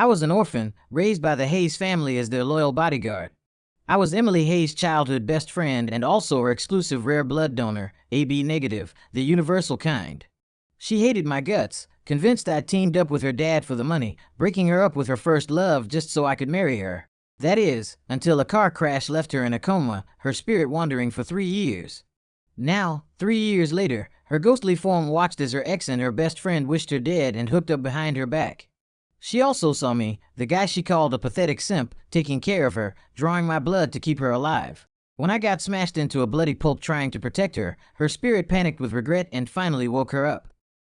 I was an orphan, raised by the Hayes family as their loyal bodyguard. I was Emily Hayes' childhood best friend and also her exclusive rare blood donor, AB negative, the universal kind. She hated my guts, convinced I'd teamed up with her dad for the money, breaking her up with her first love just so I could marry her. That is, until a car crash left her in a coma, her spirit wandering for 3 years. Now, 3 years later, her ghostly form watched as her ex and her best friend wished her dead and hooked up behind her back. She also saw me, the guy she called a pathetic simp, taking care of her, drawing my blood to keep her alive. When I got smashed into a bloody pulp trying to protect her, her spirit panicked with regret and finally woke her up.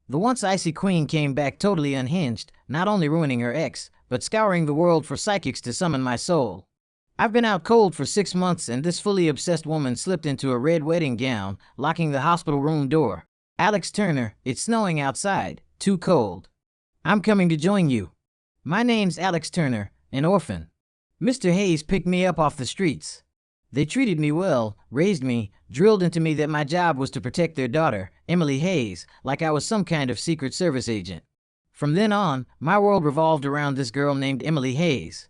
The once icy queen came back totally unhinged, not only ruining her ex, but scouring the world for psychics to summon my soul. I've been out cold for 6 months and this fully obsessed woman slipped into a red wedding gown, locking the hospital room door. Alex Turner, it's snowing outside, too cold. I'm coming to join you. My name's Alex Turner, an orphan. Mr. Hayes picked me up off the streets. They treated me well, raised me, drilled into me that my job was to protect their daughter, Emily Hayes, like I was some kind of Secret Service agent. From then on, my world revolved around this girl named Emily Hayes.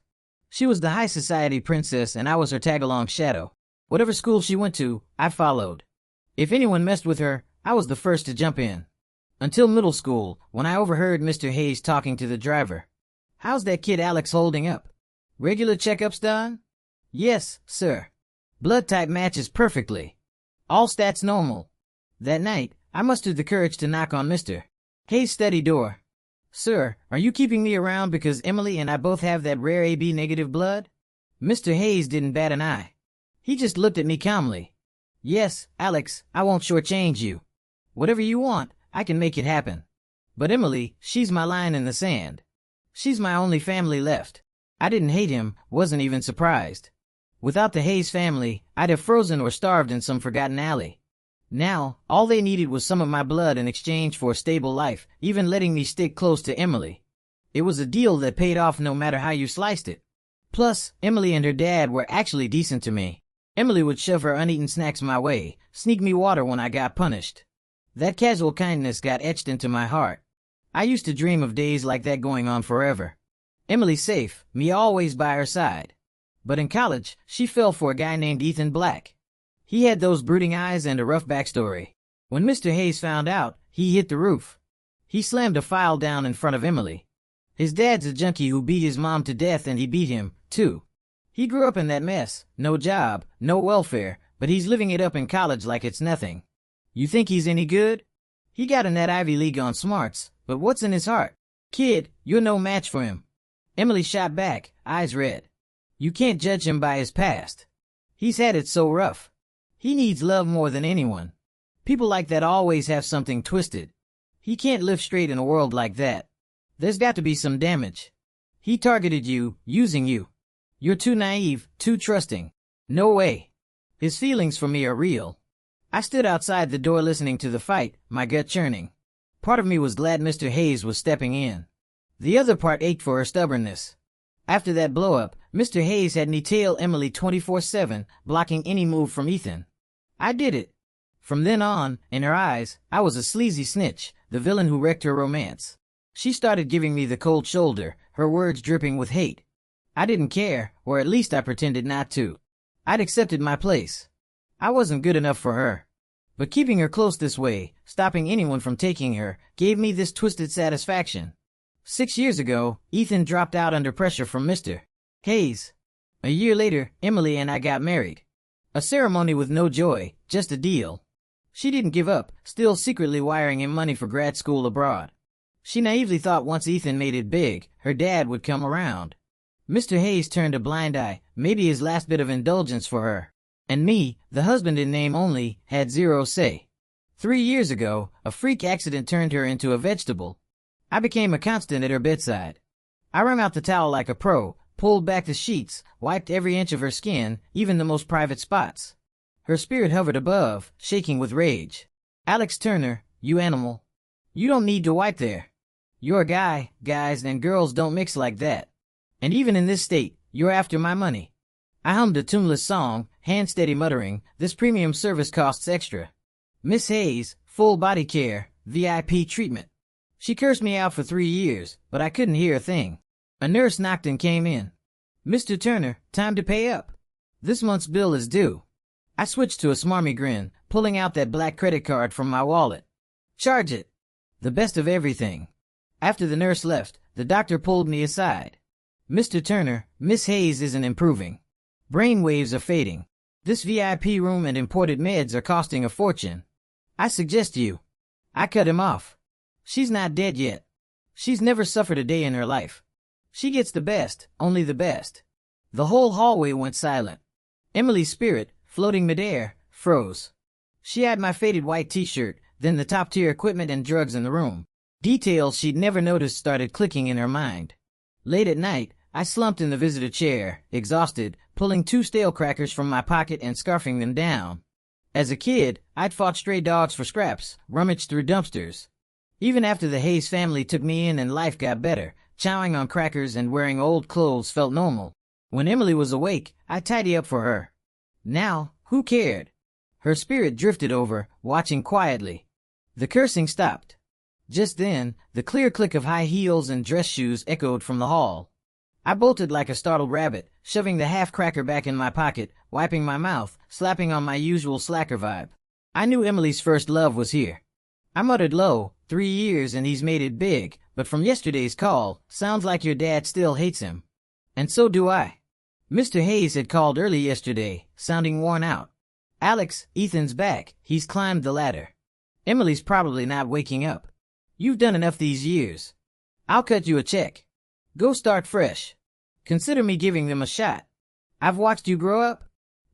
She was the high society princess and I was her tag-along shadow. Whatever school she went to, I followed. If anyone messed with her, I was the first to jump in. Until middle school, when I overheard Mr. Hayes talking to the driver. How's that kid Alex holding up? Regular checkups done? Yes, sir. Blood type matches perfectly. All stats normal. That night, I mustered the courage to knock on Mr. Hayes' study door. Sir, are you keeping me around because Emily and I both have that rare AB negative blood? Mr. Hayes didn't bat an eye. He just looked at me calmly. Yes, Alex, I won't shortchange you. Whatever you want, I can make it happen. But Emily, she's my line in the sand. She's my only family left. I didn't hate him, wasn't even surprised. Without the Hayes family, I'd have frozen or starved in some forgotten alley. Now, all they needed was some of my blood in exchange for a stable life, even letting me stick close to Emily. It was a deal that paid off no matter how you sliced it. Plus, Emily and her dad were actually decent to me. Emily would shove her uneaten snacks my way, sneak me water when I got punished. That casual kindness got etched into my heart. I used to dream of days like that going on forever. Emily safe, me always by her side. But in college, she fell for a guy named Ethan Black. He had those brooding eyes and a rough backstory. When Mr. Hayes found out, he hit the roof. He slammed a file down in front of Emily. His dad's a junkie who beat his mom to death and he beat him, too. He grew up in that mess, no job, no welfare, but he's living it up in college like it's nothing. You think he's any good? He got in that Ivy League on smarts, but what's in his heart? Kid, you're no match for him. Emily shot back, eyes red. You can't judge him by his past. He's had it so rough. He needs love more than anyone. People like that always have something twisted. He can't live straight in a world like that. There's got to be some damage. He targeted you, using you. You're too naive, too trusting. No way. His feelings for me are real. I stood outside the door listening to the fight, my gut churning. Part of me was glad Mr. Hayes was stepping in. The other part ached for her stubbornness. After that blow-up, Mr. Hayes had me tail Emily 24/7, blocking any move from Ethan. I did it. From then on, in her eyes, I was a sleazy snitch, the villain who wrecked her romance. She started giving me the cold shoulder, her words dripping with hate. I didn't care, or at least I pretended not to. I'd accepted my place. I wasn't good enough for her. But keeping her close this way, stopping anyone from taking her, gave me this twisted satisfaction. 6 years ago, Ethan dropped out under pressure from Mr. Hayes. A year later, Emily and I got married. A ceremony with no joy, just a deal. She didn't give up, still secretly wiring him money for grad school abroad. She naively thought once Ethan made it big, her dad would come around. Mr. Hayes turned a blind eye, maybe his last bit of indulgence for her. And me, the husband in name only, had zero say. 3 years ago, a freak accident turned her into a vegetable. I became a constant at her bedside. I wrung out the towel like a pro, pulled back the sheets, wiped every inch of her skin, even the most private spots. Her spirit hovered above, shaking with rage. Alex Turner, you animal. You don't need to wipe there. You're a guy, guys and girls don't mix like that. And even in this state, you're after my money. I hummed a tuneless song, hand-steady muttering, this premium service costs extra. Miss Hayes, full body care, VIP treatment. She cursed me out for 3 years, but I couldn't hear a thing. A nurse knocked and came in. "Mr. Turner, time to pay up. This month's bill is due." I switched to a smarmy grin, pulling out that black credit card from my wallet. "Charge it." The best of everything. After the nurse left, the doctor pulled me aside. "Mr. Turner, Miss Hayes isn't improving. Brain waves are fading. This VIP room and imported meds are costing a fortune. I suggest you." I cut him off. "She's not dead yet. She's never suffered a day in her life. She gets the best, only the best." The whole hallway went silent. Emily's spirit, floating midair, froze. She had my faded white t-shirt, then the top-tier equipment and drugs in the room. Details she'd never noticed started clicking in her mind. Late at night, I slumped in the visitor chair, exhausted, pulling 2 stale crackers from my pocket and scarfing them down. As a kid, I'd fought stray dogs for scraps, rummaged through dumpsters. Even after the Hayes family took me in and life got better, chowing on crackers and wearing old clothes felt normal. When Emily was awake, I'd tidy up for her. Now, who cared? Her spirit drifted over, watching quietly. The cursing stopped. Just then, the clear click of high heels and dress shoes echoed from the hall. I bolted like a startled rabbit, shoving the half-cracker back in my pocket, wiping my mouth, slapping on my usual slacker vibe. I knew Emily's first love was here. I muttered low, 3 years and he's made it big, but from yesterday's call, sounds like your dad still hates him. And so do I. Mr. Hayes had called early yesterday, sounding worn out. "Alex, Ethan's back. He's climbed the ladder. Emily's probably not waking up. You've done enough these years. I'll cut you a check. Go start fresh. Consider me giving them a shot. I've watched you grow up.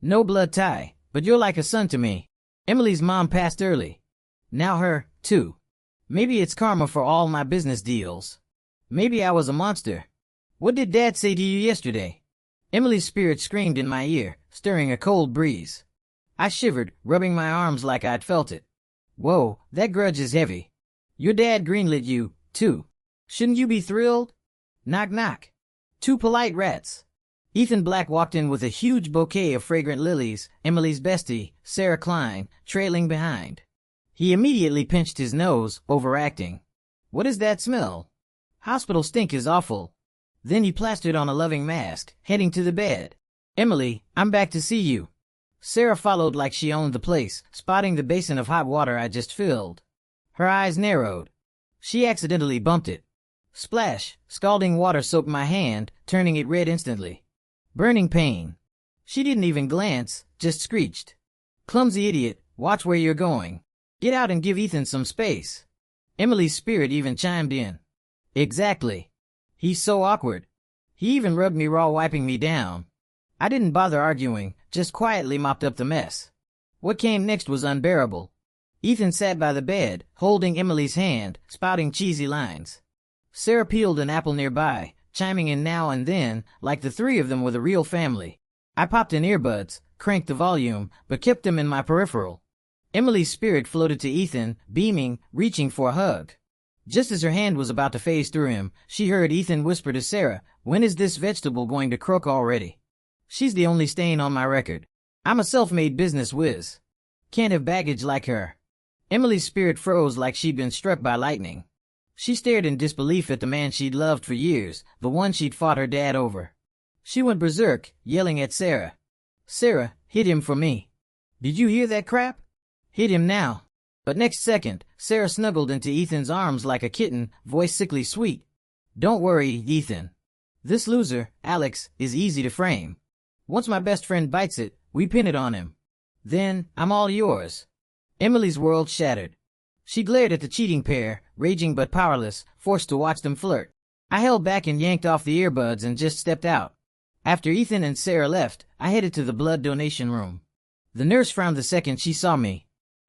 No blood tie, but you're like a son to me. Emily's mom passed early. Now her, too. Maybe it's karma for all my business deals. Maybe I was a monster. What did Dad say to you yesterday?" Emily's spirit screamed in my ear, stirring a cold breeze. I shivered, rubbing my arms like I'd felt it. "Whoa, that grudge is heavy. Your dad greenlit you, too. Shouldn't you be thrilled?" Knock knock. 2 polite rats. Ethan Black walked in with a huge bouquet of fragrant lilies, Emily's bestie, Sarah Klein, trailing behind. He immediately pinched his nose, overacting. "What is that smell? Hospital stink is awful." Then he plastered on a loving mask, heading to the bed. "Emily, I'm back to see you." Sarah followed like she owned the place, spotting the basin of hot water I just filled. Her eyes narrowed. She accidentally bumped it. Splash! Scalding water soaked my hand, turning it red instantly. Burning pain. She didn't even glance, just screeched. "Clumsy idiot, watch where you're going. Get out and give Ethan some space." Emily's spirit even chimed in. "Exactly. He's so awkward. He even rubbed me raw, wiping me down." I didn't bother arguing, just quietly mopped up the mess. What came next was unbearable. Ethan sat by the bed, holding Emily's hand, spouting cheesy lines. Sarah peeled an apple nearby, chiming in now and then, like the 3 of them were the real family. I popped in earbuds, cranked the volume, but kept them in my peripheral. Emily's spirit floated to Ethan, beaming, reaching for a hug. Just as her hand was about to phase through him, she heard Ethan whisper to Sarah, "When is this vegetable going to croak already? She's the only stain on my record. I'm a self-made business whiz. Can't have baggage like her." Emily's spirit froze like she'd been struck by lightning. She stared in disbelief at the man she'd loved for years, the one she'd fought her dad over. She went berserk, yelling at Sarah. "Sarah, hit him for me. Did you hear that crap? Hit him now." But next second, Sarah snuggled into Ethan's arms like a kitten, voice sickly sweet. "Don't worry, Ethan. This loser, Alex, is easy to frame. Once my best friend bites it, we pin it on him. Then, I'm all yours." Emily's world shattered. She glared at the cheating pair, raging but powerless, forced to watch them flirt. I held back and yanked off the earbuds and just stepped out. After Ethan and Sarah left, I headed to the blood donation room. The nurse frowned the second she saw me.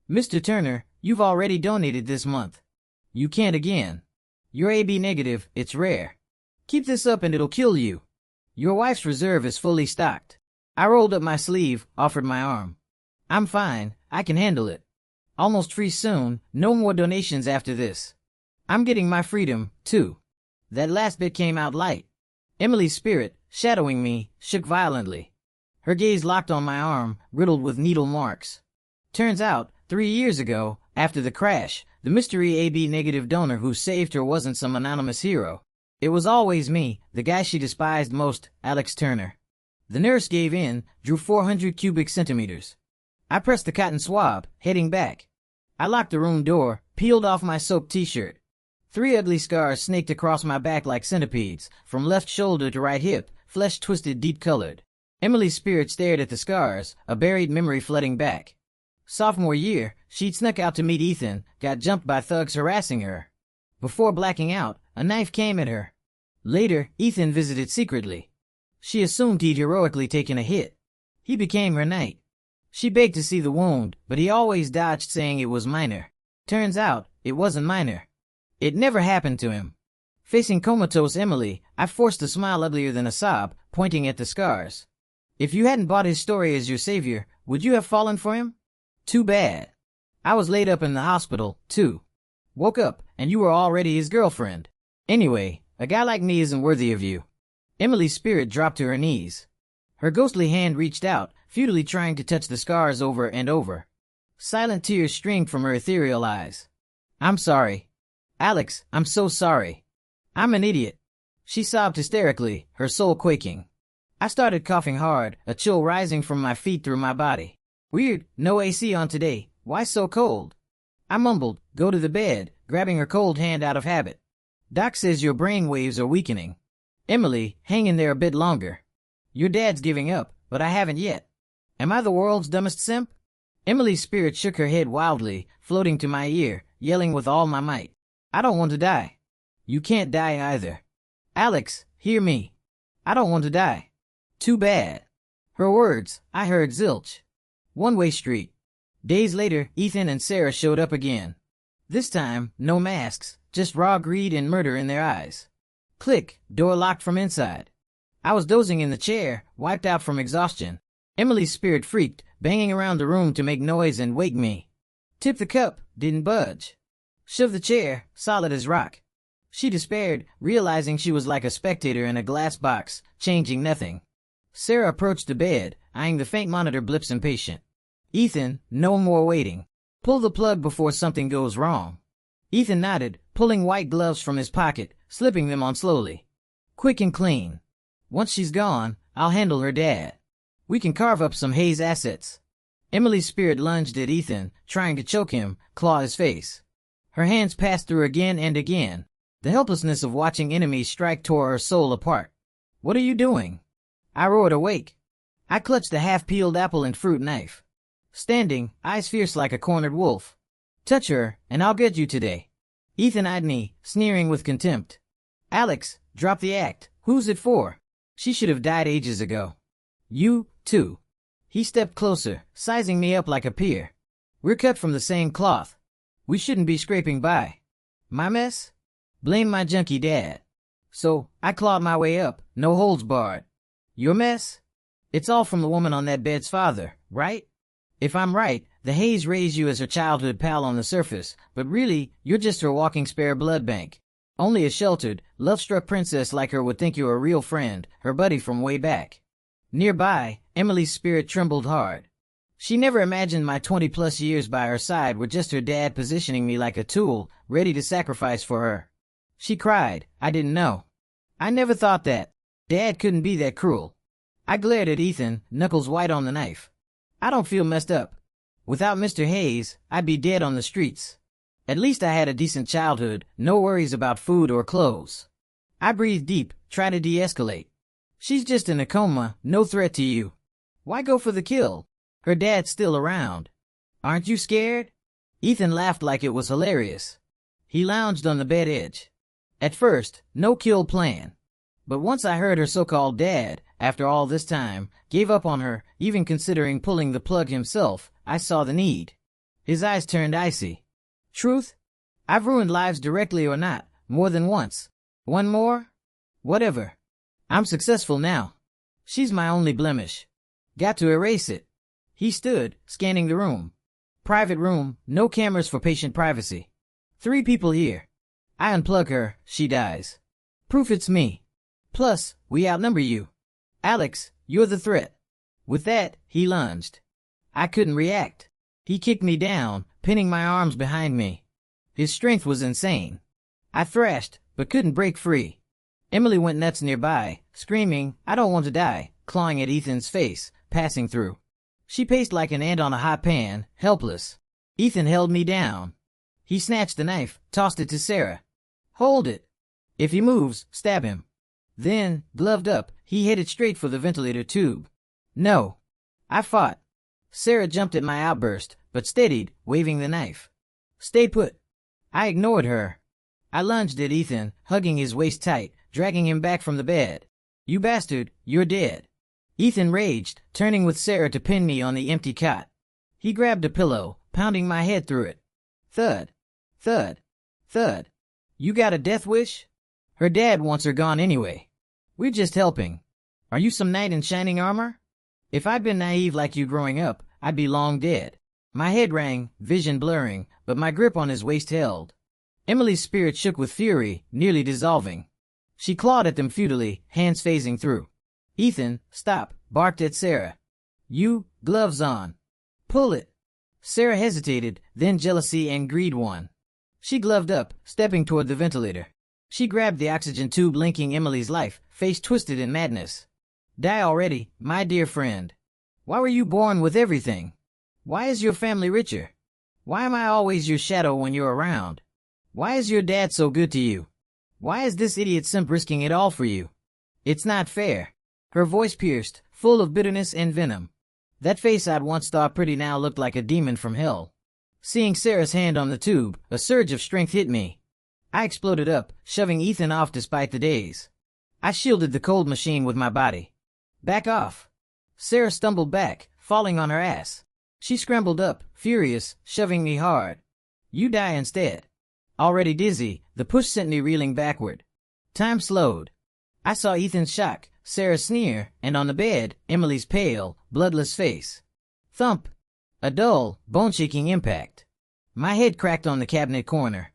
"Mr. Turner, you've already donated this month. You can't again. You're AB negative, it's rare. Keep this up and it'll kill you. Your wife's reserve is fully stocked." I rolled up my sleeve, offered my arm. "I'm fine, I can handle it. Almost free soon, no more donations after this. I'm getting my freedom, too." That last bit came out light. Emily's spirit, shadowing me, shook violently. Her gaze locked on my arm, riddled with needle marks. Turns out, 3 years ago, after the crash, the mystery AB negative donor who saved her wasn't some anonymous hero. It was always me, the guy she despised most, Alex Turner. The nurse gave in, drew 400 cubic centimeters. I pressed the cotton swab, heading back. I locked the room door, peeled off my soaked t-shirt. 3 ugly scars snaked across my back like centipedes, from left shoulder to right hip, flesh twisted deep-colored. Emily's spirit stared at the scars, a buried memory flooding back. Sophomore year, she'd snuck out to meet Ethan, got jumped by thugs harassing her. Before blacking out, a knife came at her. Later, Ethan visited secretly. She assumed he'd heroically taken a hit. He became her knight. She begged to see the wound, but he always dodged, saying it was minor. Turns out, it wasn't minor. It never happened to him. Facing comatose Emily, I forced a smile uglier than a sob, pointing at the scars. If you hadn't bought his story as your savior, would you have fallen for him? Too bad. I was laid up in the hospital, too. Woke up, and you were already his girlfriend. Anyway, a guy like me isn't worthy of you. Emily's spirit dropped to her knees. Her ghostly hand reached out, futilely trying to touch the scars over and over. Silent tears streamed from her ethereal eyes. I'm sorry. Alex, I'm so sorry. I'm an idiot. She sobbed hysterically, her soul quaking. I started coughing hard, a chill rising from my feet through my body. Weird, no AC on today. Why so cold? I mumbled, go to the bed, grabbing her cold hand out of habit. Doc says your brain waves are weakening. Emily, hang in there a bit longer. Your dad's giving up, but I haven't yet. Am I the world's dumbest simp? Emily's spirit shook her head wildly, floating to my ear, yelling with all my might. I don't want to die. You can't die either. Alex, hear me. I don't want to die. Too bad. Her words, I heard zilch. One-way street. Days later, Ethan and Sarah showed up again. This time, no masks, just raw greed and murder in their eyes. Click, door locked from inside. I was dozing in the chair, wiped out from exhaustion. Emily's spirit freaked, banging around the room to make noise and wake me. Tip the cup, didn't budge. Shove the chair, solid as rock. She despaired, realizing she was like a spectator in a glass box, changing nothing. Sarah approached the bed, eyeing the faint monitor blips impatient. Ethan, no more waiting. Pull the plug before something goes wrong. Ethan nodded, pulling white gloves from his pocket, slipping them on slowly. Quick and clean. Once she's gone, I'll handle her dad. We can carve up some Hayes assets. Emily's spirit lunged at Ethan, trying to choke him, claw his face. Her hands passed through again and again. The helplessness of watching enemies strike tore her soul apart. What are you doing? I roared awake. I clutched the half-peeled apple and fruit knife. Standing, eyes fierce like a cornered wolf. Touch her, and I'll get you today. Ethan eyed me, sneering with contempt. Alex, drop the act. Who's it for? She should have died ages ago. You, too. He stepped closer, sizing me up like a peer. We're cut from the same cloth. We shouldn't be scraping by. My mess? Blame my junkie dad. So, I clawed my way up, no holds barred. Your mess? It's all from the woman on that bed's father, right? If I'm right, the Hayes raised you as her childhood pal on the surface, but really, you're just her walking spare blood bank. Only a sheltered, love-struck princess like her would think you're a real friend, her buddy from way back. Nearby, Emily's spirit trembled hard. She never imagined my 20-plus years by her side were just her dad positioning me like a tool, ready to sacrifice for her. She cried, I didn't know. I never thought that. Dad couldn't be that cruel. I glared at Ethan, knuckles white on the knife. I don't feel messed up. Without Mr. Hayes, I'd be dead on the streets. At least I had a decent childhood, no worries about food or clothes. I breathed deep, tried to de-escalate. She's just in a coma, no threat to you. Why go for the kill? Her dad's still around. Aren't you scared? Ethan laughed like it was hilarious. He lounged on the bed edge. At first, no kill plan. But once I heard her so-called dad, after all this time, gave up on her, even considering pulling the plug himself, I saw the need. His eyes turned icy. Truth? I've ruined lives directly or not, more than once. One more? Whatever. I'm successful now. She's my only blemish. Got to erase it. He stood, scanning the room. Private room, no cameras for patient privacy. 3 people here. I unplug her, she dies. Proof it's me. Plus, we outnumber you. Alex, you're the threat. With that, he lunged. I couldn't react. He kicked me down, pinning my arms behind me. His strength was insane. I thrashed, but couldn't break free. Emily went nuts nearby, screaming, "I don't want to die," clawing at Ethan's face, passing through. She paced like an ant on a hot pan, helpless. Ethan held me down. He snatched the knife, tossed it to Sarah. "Hold it. If he moves, stab him." Then, gloved up, he headed straight for the ventilator tube. No. I fought. Sarah jumped at my outburst, but steadied, waving the knife. "Stay put." I ignored her. I lunged at Ethan, hugging his waist tight, dragging him back from the bed. "You bastard, you're dead." Ethan raged, turning with Sarah to pin me on the empty cot. He grabbed a pillow, pounding my head through it. Thud. Thud. Thud. "You got a death wish?" "Her dad wants her gone anyway. We're just helping." "Are you some knight in shining armor?" If I'd been naive like you growing up, I'd be long dead. My head rang, vision blurring, but my grip on his waist held. Emily's spirit shook with fury, nearly dissolving. She clawed at them futilely, hands phasing through. "Ethan, stop," barked at Sarah. "You, gloves on." "Pull it." Sarah hesitated, then jealousy and greed won. She gloved up, stepping toward the ventilator. She grabbed the oxygen tube linking Emily's life, face twisted in madness. "Die already, my dear friend. Why were you born with everything? Why is your family richer? Why am I always your shadow when you're around? Why is your dad so good to you? Why is this idiot simp risking it all for you? It's not fair." Her voice pierced, full of bitterness and venom. That face I'd once thought pretty now looked like a demon from hell. Seeing Sarah's hand on the tube, a surge of strength hit me. I exploded up, shoving Ethan off despite the daze. I shielded the cold machine with my body. "Back off." Sarah stumbled back, falling on her ass. She scrambled up, furious, shoving me hard. "You die instead." Already dizzy, the push sent me reeling backward. Time slowed. I saw Ethan's shock, Sarah's sneer, and on the bed, Emily's pale, bloodless face. Thump. A dull, bone-shaking impact. My head cracked on the cabinet corner.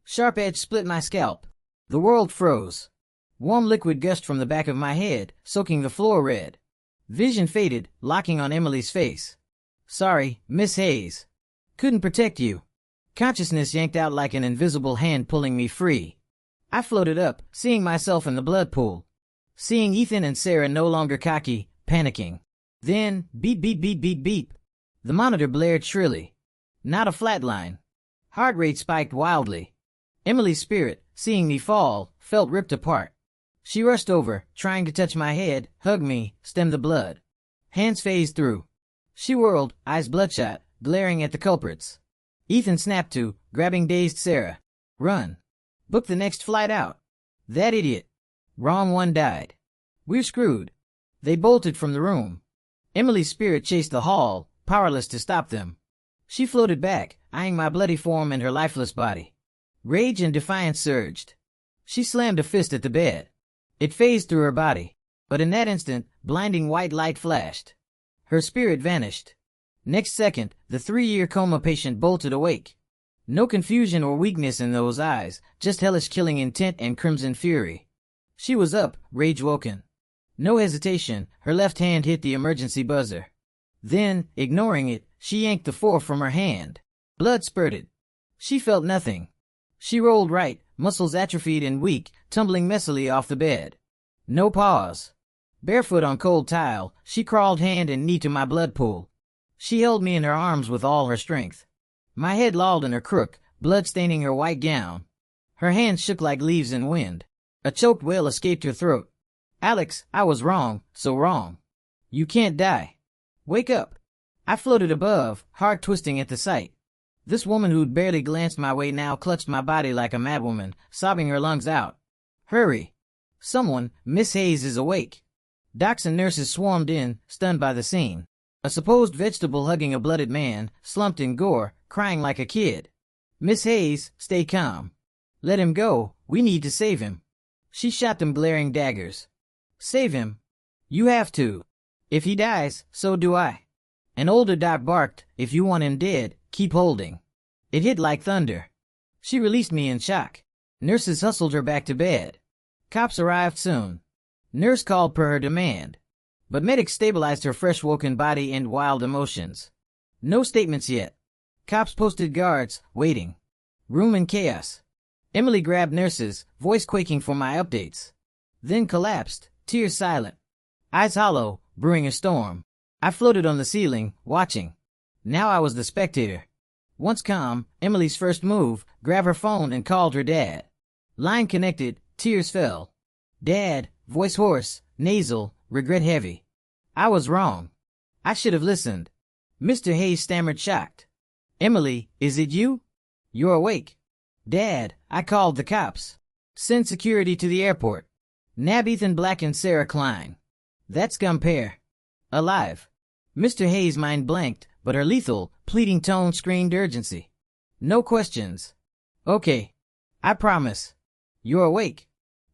Sharp edge split my scalp. The world froze. Warm liquid gushed from the back of my head, soaking the floor red. Vision faded, locking on Emily's face. "Sorry, Miss Hayes. Couldn't protect you." Consciousness yanked out like an invisible hand pulling me free. I floated up, seeing myself in the blood pool. Seeing Ethan and Sarah no longer cocky, panicking. Then, beep beep beep beep beep. The monitor blared shrilly. Not a flatline. Heart rate spiked wildly. Emily's spirit, seeing me fall, felt ripped apart. She rushed over, trying to touch my head, hug me, stem the blood. Hands phased through. She whirled, eyes bloodshot, glaring at the culprits. Ethan snapped to, grabbing dazed Sarah. "Run. Book the next flight out." "That idiot." "Wrong one died." "We're screwed." They bolted from the room. Emily's spirit chased the hall, powerless to stop them. She floated back, eyeing my bloody form and her lifeless body. Rage and defiance surged. She slammed a fist at the bed. It phased through her body. But in that instant, blinding white light flashed. Her spirit vanished. Next second, the 3-year coma patient bolted awake. No confusion or weakness in those eyes, just hellish killing intent and crimson fury. She was up, rage-woken. No hesitation, her left hand hit the emergency buzzer. Then, ignoring it, she yanked the 4 from her hand. Blood spurted. She felt nothing. She rolled right, muscles atrophied and weak, tumbling messily off the bed. No pause. Barefoot on cold tile, she crawled hand and knee to my blood pool. She held me in her arms with all her strength. My head lolled in her crook, blood staining her white gown. Her hands shook like leaves in wind. A choked wail escaped her throat. "Alex, I was wrong, so wrong. You can't die. Wake up." I floated above, heart twisting at the sight. This woman who'd barely glanced my way now clutched my body like a madwoman, sobbing her lungs out. "Hurry. Someone, Miss Hayes is awake." Docs and nurses swarmed in, stunned by the scene. A supposed vegetable hugging a blooded man, slumped in gore, crying like a kid. "Miss Hayes, stay calm. Let him go, we need to save him." She shot them glaring daggers. "Save him? You have to. If he dies, so do I." An older doc barked, "If you want him dead, keep holding." It hit like thunder. She released me in shock. Nurses hustled her back to bed. Cops arrived soon. Nurse called per her demand. But medics stabilized her fresh-woken body and wild emotions. No statements yet. Cops posted guards, waiting. Room in chaos. Emily grabbed nurses, voice quaking for my updates. then collapsed, tears silent. Eyes hollow, brewing a storm. I floated on the ceiling, watching. Now I was the spectator. Once calm, Emily's first move, grab her phone and called her dad. Line connected, tears fell. Dad, voice hoarse, nasal, regret heavy. I was wrong. I should have listened. Mr. Hayes stammered, shocked. Emily, is it you? You're awake. Dad, I called the cops. Send security to the airport. Nab Ethan Black and Sarah Klein. That scum pair. Alive. Mr. Hayes' mind blanked, but her lethal, pleading tone screamed urgency. No questions. Okay. I promise. You're awake.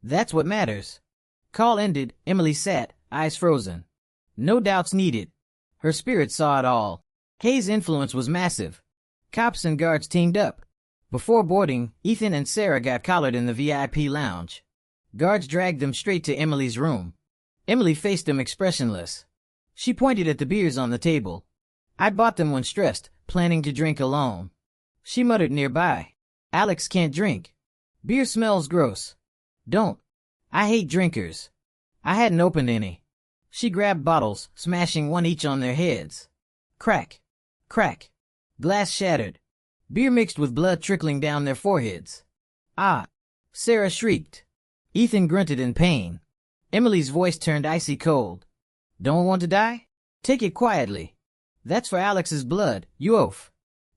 That's what matters. Call ended, Emily sat, eyes frozen. No doubts needed. Her spirit saw it all. Hayes' influence was massive. Cops and guards teamed up. Before boarding, Ethan and Sarah got collared in the VIP lounge. Guards dragged them straight to Emily's room. Emily faced them expressionless. She pointed at the beers on the table. I'd bought them when stressed, planning to drink alone. She muttered nearby. Alex can't drink. Beer smells gross. Don't. I hate drinkers. I hadn't opened any. She grabbed bottles, smashing one each on their heads. Crack. Crack. Glass shattered. Beer mixed with blood trickling down their foreheads. Ah! Sarah shrieked. Ethan grunted in pain. Emily's voice turned icy cold. Don't want to die? Take it quietly. That's for Alex's blood, you oaf.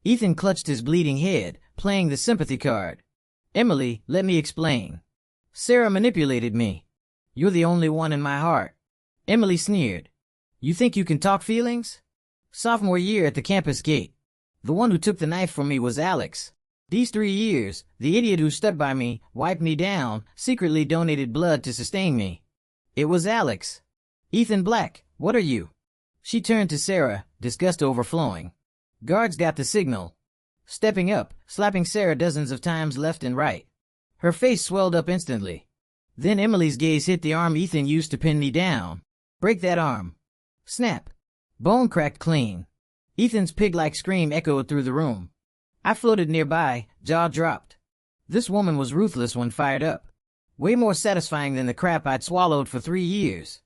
Ethan clutched his bleeding head, playing the sympathy card. Emily, let me explain. Sarah manipulated me. You're the only one in my heart. Emily sneered. You think you can talk feelings? Sophomore year at the campus gate. The one who took the knife from me was Alex. These 3 years, the idiot who stuck by me, wiped me down, secretly donated blood to sustain me. It was Alex. Ethan Black, what are you? She turned to Sarah, disgust overflowing. Guards got the signal. Stepping up, slapping Sarah dozens of times left and right. Her face swelled up instantly. Then Emily's gaze hit the arm Ethan used to pin me down. Break that arm. Snap. Bone cracked clean. Ethan's pig-like scream echoed through the room. I floated nearby, jaw dropped. This woman was ruthless when fired up. Way more satisfying than the crap I'd swallowed for 3 years.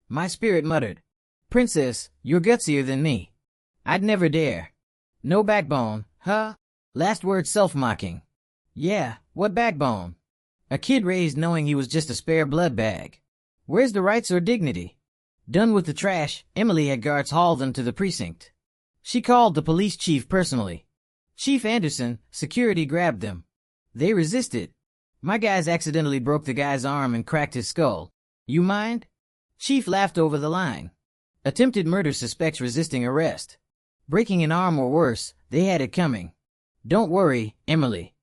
My spirit muttered. Princess, you're gutsier than me. I'd never dare. No backbone, huh? Last word self-mocking. Yeah, what backbone? A kid raised knowing he was just a spare blood bag. Where's the rights or dignity? Done with the trash, Emily had guards haul them to the precinct. She called the police chief personally. Chief Anderson, security grabbed them. They resisted. My guys accidentally broke the guy's arm and cracked his skull. You mind? Chief laughed over the line. Attempted murder suspects resisting arrest. Breaking an arm or worse, they had it coming. Don't worry, Emily.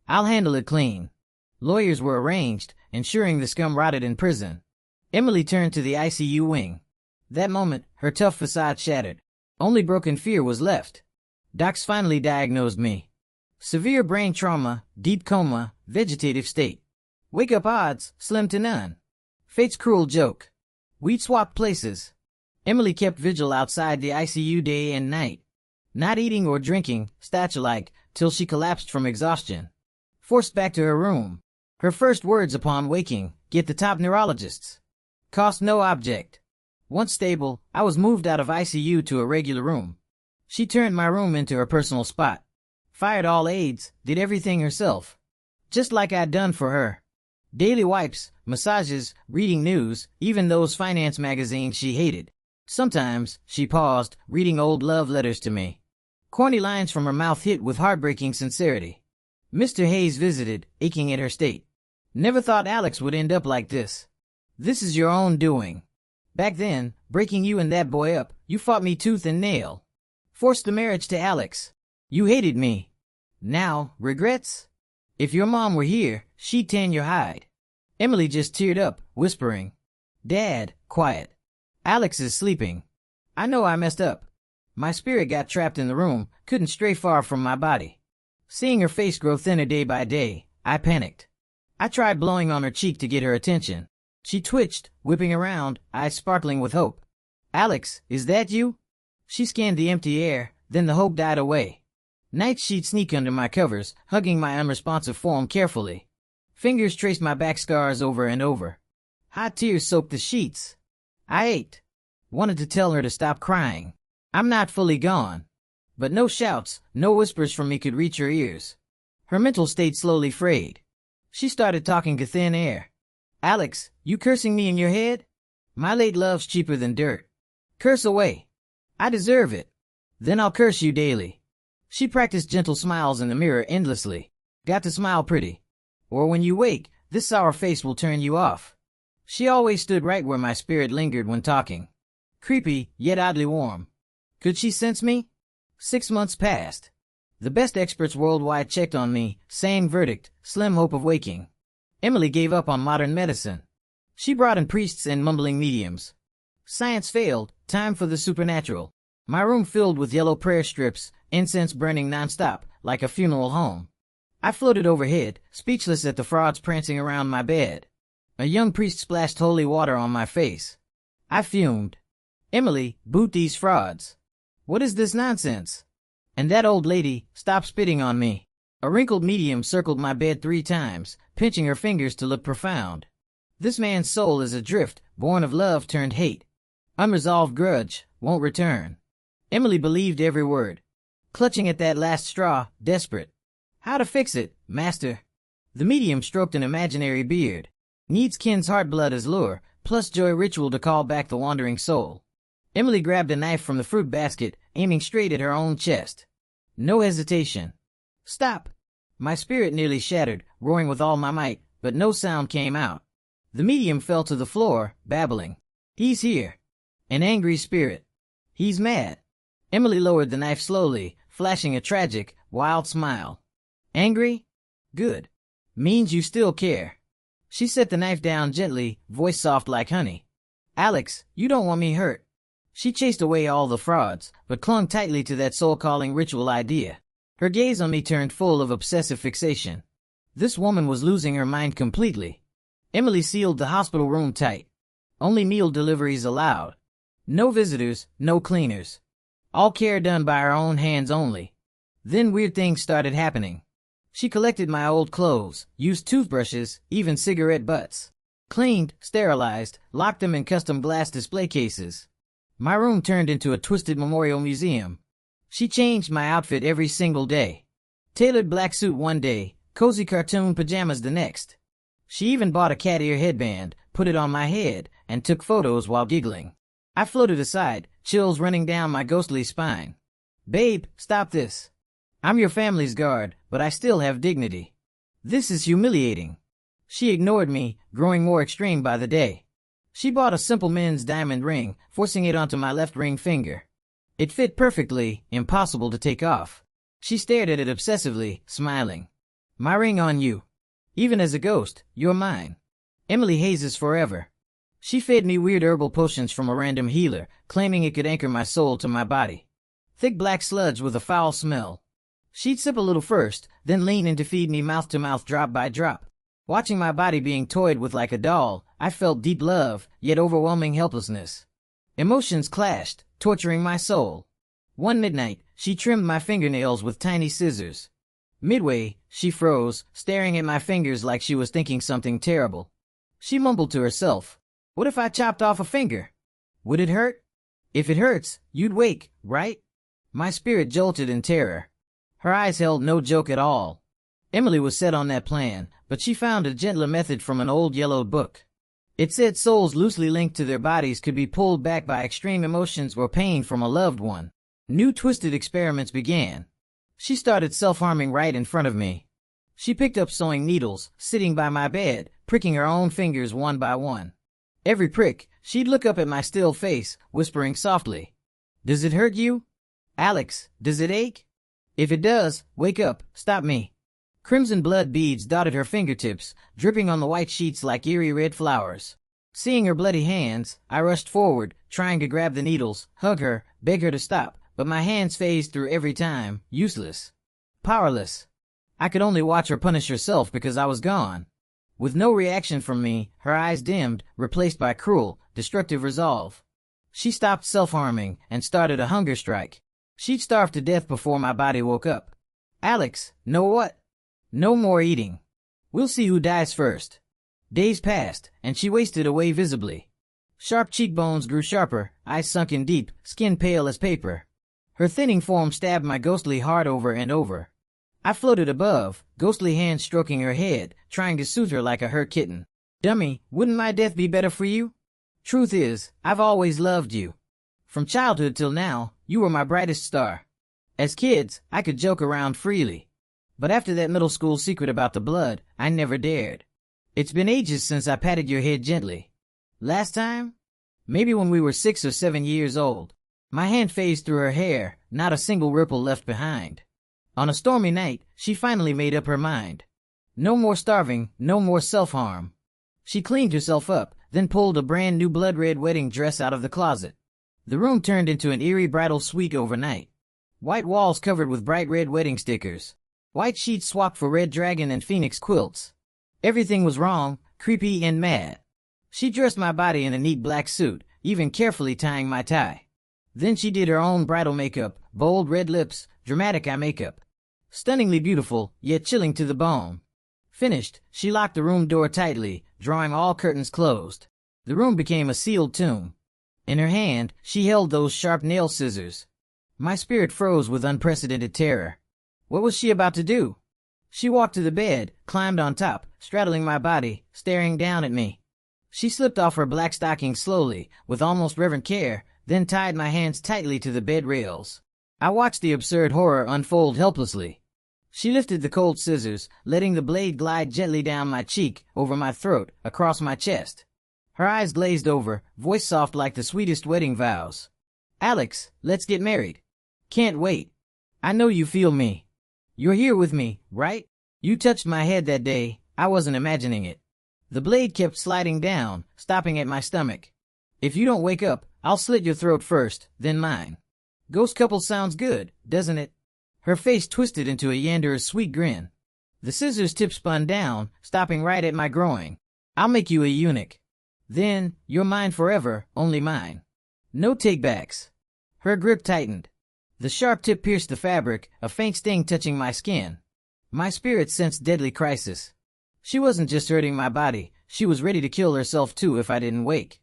I'll handle it clean. Lawyers were arranged, ensuring the scum rotted in prison. Emily turned to the ICU wing. That moment, her tough facade shattered. Only broken fear was left. Docs finally diagnosed me. Severe brain trauma, deep coma, vegetative state. Wake-up odds, slim to none. Fate's cruel joke. We'd swapped places. Emily kept vigil outside the ICU day and night. Not eating or drinking, statue-like, till she collapsed from exhaustion. Forced back to her room. Her first words upon waking, get the top neurologists. Cost no object. Once stable, I was moved out of ICU to a regular room. She turned my room into her personal spot. Fired all aides, did everything herself. Just like I'd done for her. Daily wipes, massages, reading news, even those finance magazines she hated. Sometimes, she paused, reading old love letters to me. Corny lines from her mouth hit with heartbreaking sincerity. Mr. Hayes visited, aching at her state. Never thought Alex would end up like this. This is your own doing. Back then, breaking you and that boy up, you fought me tooth and nail. Forced the marriage to Alex. You hated me. Now, regrets? If your mom were here, she'd tan your hide. Emily just teared up, whispering. Dad, quiet. Alex is sleeping. I know I messed up. My spirit got trapped in the room, couldn't stray far from my body. Seeing her face grow thinner day by day, I panicked. I tried blowing on her cheek to get her attention. She twitched, whipping around, eyes sparkling with hope. Alex, is that you? She scanned the empty air, then the hope died away. Nights she'd sneak under my covers, hugging my unresponsive form carefully. Fingers traced my back scars over and over. Hot tears soaked the sheets. I ached. Wanted to tell her to stop crying. I'm not fully gone. But no shouts, no whispers from me could reach her ears. Her mental state slowly frayed. She started talking to thin air. Alex, you cursing me in your head? My late love's cheaper than dirt. Curse away. I deserve it. Then I'll curse you daily. She practiced gentle smiles in the mirror endlessly. Got to smile pretty. Or when you wake, this sour face will turn you off. She always stood right where my spirit lingered when talking. Creepy, yet oddly warm. Could she sense me? 6 months passed. The best experts worldwide checked on me, same verdict, slim hope of waking. Emily gave up on modern medicine. She brought in priests and mumbling mediums. Science failed, time for the supernatural. My room filled with yellow prayer strips, incense burning nonstop, like a funeral home. I floated overhead, speechless at the frauds prancing around my bed. A young priest splashed holy water on my face. I fumed. Emily, boot these frauds. What is this nonsense? And that old lady, stop spitting on me. A wrinkled medium circled my bed 3 times, pinching her fingers to look profound. This man's soul is adrift, born of love turned hate. Unresolved grudge, won't return. Emily believed every word. Clutching at that last straw, desperate. How to fix it, master? The medium stroked an imaginary beard. Needs kin's heart blood as lure, plus joy ritual to call back the wandering soul. Emily grabbed a knife from the fruit basket, aiming straight at her own chest. No hesitation. Stop! My spirit nearly shattered, roaring with all my might, but no sound came out. The medium fell to the floor, babbling. He's here. An angry spirit. He's mad. Emily lowered the knife slowly, flashing a tragic, wild smile. Angry? Good. Means you still care. She set the knife down gently, voice soft like honey. Alex, you don't want me hurt. She chased away all the frauds, but clung tightly to that soul-calling ritual idea. Her gaze on me turned full of obsessive fixation. This woman was losing her mind completely. Emily sealed the hospital room tight. Only meal deliveries allowed. No visitors, no cleaners. All care done by our own hands only. Then weird things started happening. She collected my old clothes, used toothbrushes, even cigarette butts. Cleaned, sterilized, locked them in custom glass display cases. My room turned into a twisted memorial museum. She changed my outfit every single day. Tailored black suit one day, cozy cartoon pajamas the next. She even bought a cat ear headband, put it on my head, and took photos while giggling. I floated aside, chills running down my ghostly spine. Babe, stop this. I'm your family's guard, but I still have dignity. This is humiliating. She ignored me, growing more extreme by the day. She bought a simple men's diamond ring, forcing it onto my left ring finger. It fit perfectly, impossible to take off. She stared at it obsessively, smiling. My ring on you. Even as a ghost, you're mine. Emily hazes forever. She fed me weird herbal potions from a random healer, claiming it could anchor my soul to my body. Thick black sludge with a foul smell. She'd sip a little first, then lean in to feed me mouth to mouth drop by drop. Watching my body being toyed with like a doll, I felt deep love, yet overwhelming helplessness. Emotions clashed, torturing my soul. One midnight, she trimmed my fingernails with tiny scissors. Midway, she froze, staring at my fingers like she was thinking something terrible. She mumbled to herself, "What if I chopped off a finger? Would it hurt? If it hurts, you'd wake, right?" My spirit jolted in terror. Her eyes held no joke at all. Emily was set on that plan, but she found a gentler method from an old yellowed book. It said souls loosely linked to their bodies could be pulled back by extreme emotions or pain from a loved one. New twisted experiments began. She started self-harming right in front of me. She picked up sewing needles, sitting by my bed, pricking her own fingers one by one. Every prick, she'd look up at my still face, whispering softly, "Does it hurt you? Alex, does it ache? If it does, wake up, stop me." Crimson blood beads dotted her fingertips, dripping on the white sheets like eerie red flowers. Seeing her bloody hands, I rushed forward, trying to grab the needles, hug her, beg her to stop, but my hands phased through every time, useless. Powerless. I could only watch her punish herself because I was gone. With no reaction from me, her eyes dimmed, replaced by cruel, destructive resolve. She stopped self-harming and started a hunger strike. She'd starve to death before my body woke up. Alex, know what? No more eating. We'll see who dies first. Days passed, and she wasted away visibly. Sharp cheekbones grew sharper, eyes sunken deep, skin pale as paper. Her thinning form stabbed my ghostly heart over and over. I floated above, ghostly hands stroking her head, trying to soothe her like a hurt kitten. Dummy, wouldn't my death be better for you? Truth is, I've always loved you. From childhood till now, you were my brightest star. As kids, I could joke around freely. But after that middle school secret about the blood, I never dared. It's been ages since I patted your head gently. Last time? Maybe when we were 6 or 7 years old. My hand phased through her hair, not a single ripple left behind. On a stormy night, she finally made up her mind. No more starving, no more self-harm. She cleaned herself up, then pulled a brand new blood-red wedding dress out of the closet. The room turned into an eerie bridal suite overnight. White walls covered with bright red wedding stickers. White sheets swapped for red dragon and phoenix quilts. Everything was wrong, creepy and mad. She dressed my body in a neat black suit, even carefully tying my tie. Then she did her own bridal makeup, bold red lips, dramatic eye makeup. Stunningly beautiful, yet chilling to the bone. Finished, she locked the room door tightly, drawing all curtains closed. The room became a sealed tomb. In her hand, she held those sharp nail scissors. My spirit froze with unprecedented terror. What was she about to do? She walked to the bed, climbed on top, straddling my body, staring down at me. She slipped off her black stockings slowly, with almost reverent care, then tied my hands tightly to the bed rails. I watched the absurd horror unfold helplessly. She lifted the cold scissors, letting the blade glide gently down my cheek, over my throat, across my chest. Her eyes glazed over, voice soft like the sweetest wedding vows. Alex, let's get married. Can't wait. I know you feel me. You're here with me, right? You touched my head that day, I wasn't imagining it. The blade kept sliding down, stopping at my stomach. If you don't wake up, I'll slit your throat first, then mine. Ghost couple sounds good, doesn't it? Her face twisted into a Yander's sweet grin. The scissors tip spun down, stopping right at my groin. I'll make you a eunuch. Then, you're mine forever, only mine. No takebacks. Her grip tightened. The sharp tip pierced the fabric, a faint sting touching my skin. My spirit sensed deadly crisis. She wasn't just hurting my body, she was ready to kill herself too if I didn't wake.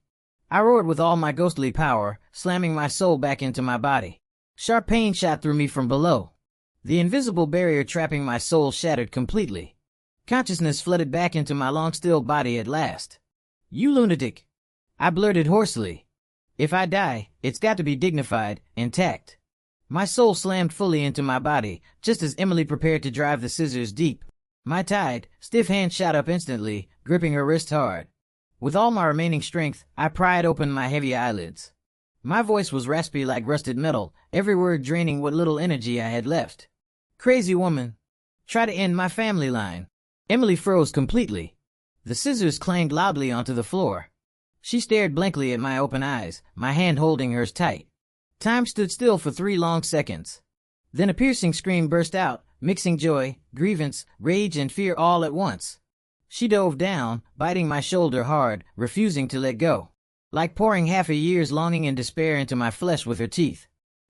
I roared with all my ghostly power, slamming my soul back into my body. Sharp pain shot through me from below. The invisible barrier trapping my soul shattered completely. Consciousness flooded back into my long-still body at last. You lunatic! I blurted hoarsely. If I die, it's got to be dignified, intact. My soul slammed fully into my body, just as Emily prepared to drive the scissors deep. My tied, stiff hand shot up instantly, gripping her wrist hard. With all my remaining strength, I pried open my heavy eyelids. My voice was raspy like rusted metal, every word draining what little energy I had left. Crazy woman. Try to end my family line. Emily froze completely. The scissors clanged loudly onto the floor. She stared blankly at my open eyes, my hand holding hers tight. Time stood still for 3 long seconds. Then a piercing scream burst out, mixing joy, grievance, rage, and fear all at once. She dove down, biting my shoulder hard, refusing to let go. Like pouring half a year's longing and despair into my flesh with her teeth.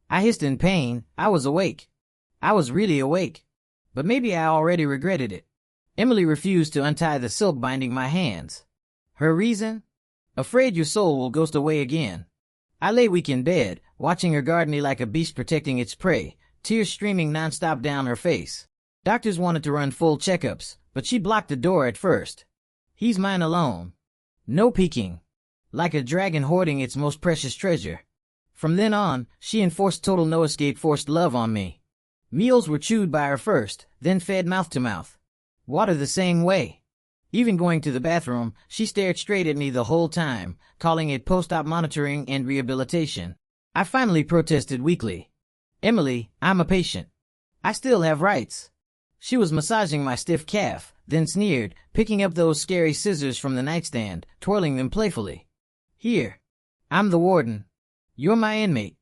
I hissed in pain. I was awake. I was really awake. But maybe I already regretted it. Emily refused to untie the silk binding my hands. Her reason? Afraid your soul will ghost away again. I lay weak in bed, watching her guard me like a beast protecting its prey, tears streaming nonstop down her face. Doctors wanted to run full checkups, but she blocked the door at first. He's mine alone. No peeking. Like a dragon hoarding its most precious treasure. From then on, she enforced total no-escape forced love on me. Meals were chewed by her first, then fed mouth to mouth. Water the same way. Even going to the bathroom, she stared straight at me the whole time, calling it post-op monitoring and rehabilitation. I finally protested weakly. Emily, I'm a patient. I still have rights. She was massaging my stiff calf, then sneered, picking up those scary scissors from the nightstand, twirling them playfully. Here. I'm the warden. You're my inmate.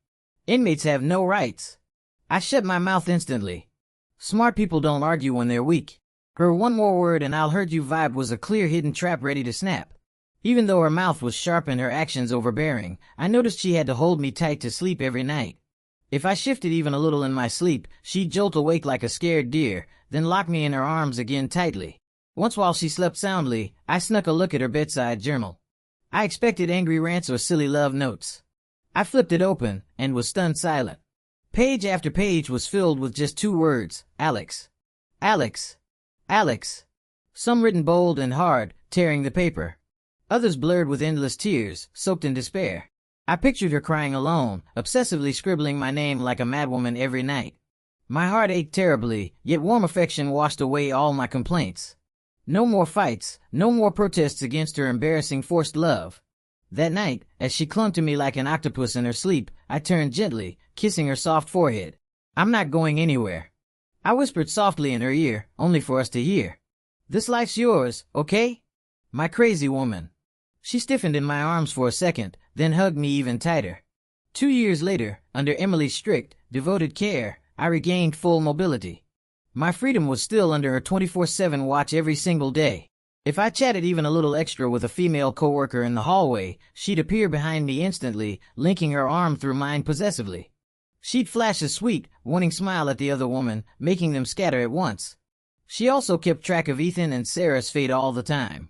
Inmates have no rights. I shut my mouth instantly. Smart people don't argue when they're weak. Her one more word and I'll hurt you vibe was a clear hidden trap ready to snap. Even though her mouth was sharp and her actions overbearing, I noticed she had to hold me tight to sleep every night. If I shifted even a little in my sleep, she'd jolt awake like a scared deer, then lock me in her arms again tightly. Once while she slept soundly, I snuck a look at her bedside journal. I expected angry rants or silly love notes. I flipped it open and was stunned silent. Page after page was filled with just two words: Alex. Alex. Alex. Some written bold and hard, tearing the paper. Others blurred with endless tears, soaked in despair. I pictured her crying alone, obsessively scribbling my name like a madwoman every night. My heart ached terribly, yet warm affection washed away all my complaints. No more fights, no more protests against her embarrassing forced love. That night, as she clung to me like an octopus in her sleep, I turned gently, kissing her soft forehead. "I'm not going anywhere," I whispered softly in her ear, only for us to hear. "This life's yours, okay? My crazy woman." She stiffened in my arms for a second, then hugged me even tighter. 2 years later, under Emily's strict, devoted care, I regained full mobility. My freedom was still under her 24/7 watch every single day. If I chatted even a little extra with a female coworker in the hallway, she'd appear behind me instantly, linking her arm through mine possessively. She'd flash a sweet, warning smile at the other woman, making them scatter at once. She also kept track of Ethan and Sarah's fate all the time.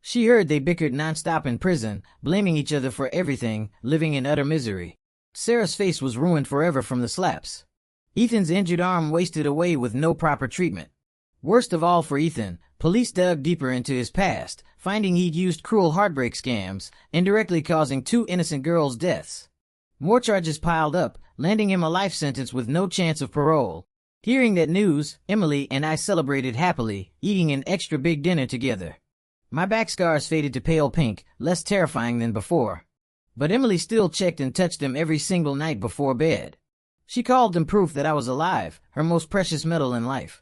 She heard they bickered nonstop in prison, blaming each other for everything, living in utter misery. Sarah's face was ruined forever from the slaps. Ethan's injured arm wasted away with no proper treatment. Worst of all for Ethan, police dug deeper into his past, finding he'd used cruel heartbreak scams, indirectly causing 2 innocent girls' deaths. More charges piled up, landing him a life sentence with no chance of parole. Hearing that news, Emily and I celebrated happily, eating an extra big dinner together. My back scars faded to pale pink, less terrifying than before. But Emily still checked and touched them every single night before bed. She called them proof that I was alive, her most precious medal in life.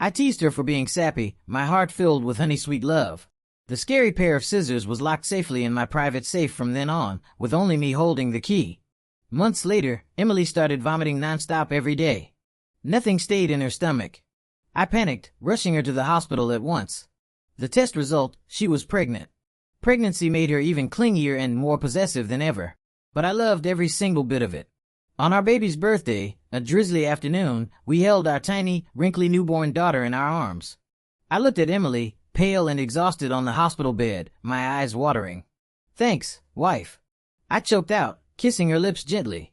I teased her for being sappy, my heart filled with honey-sweet love. The scary pair of scissors was locked safely in my private safe from then on, with only me holding the key. Months later, Emily started vomiting nonstop every day. Nothing stayed in her stomach. I panicked, rushing her to the hospital at once. The test result, she was pregnant. Pregnancy made her even clingier and more possessive than ever. But I loved every single bit of it. On our baby's birthday, a drizzly afternoon, we held our tiny, wrinkly newborn daughter in our arms. I looked at Emily, pale and exhausted on the hospital bed, my eyes watering. "Thanks, wife," I choked out, kissing her lips gently.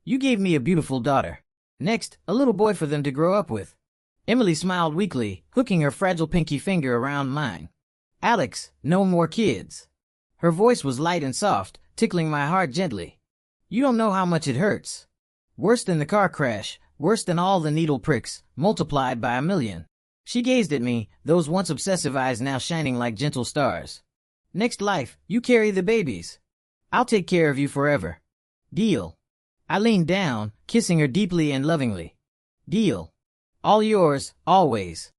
"You gave me a beautiful daughter. Next, a little boy for them to grow up with." Emily smiled weakly, hooking her fragile pinky finger around mine. "Alex, no more kids." Her voice was light and soft, tickling my heart gently. "You don't know how much it hurts. Worse than the car crash, worse than all the needle pricks, multiplied by 1,000,000. She gazed at me, those once obsessive eyes now shining like gentle stars. "Next life, you carry the babies. I'll take care of you forever. Deal?" I leaned down, kissing her deeply and lovingly. "Deal. All yours, always."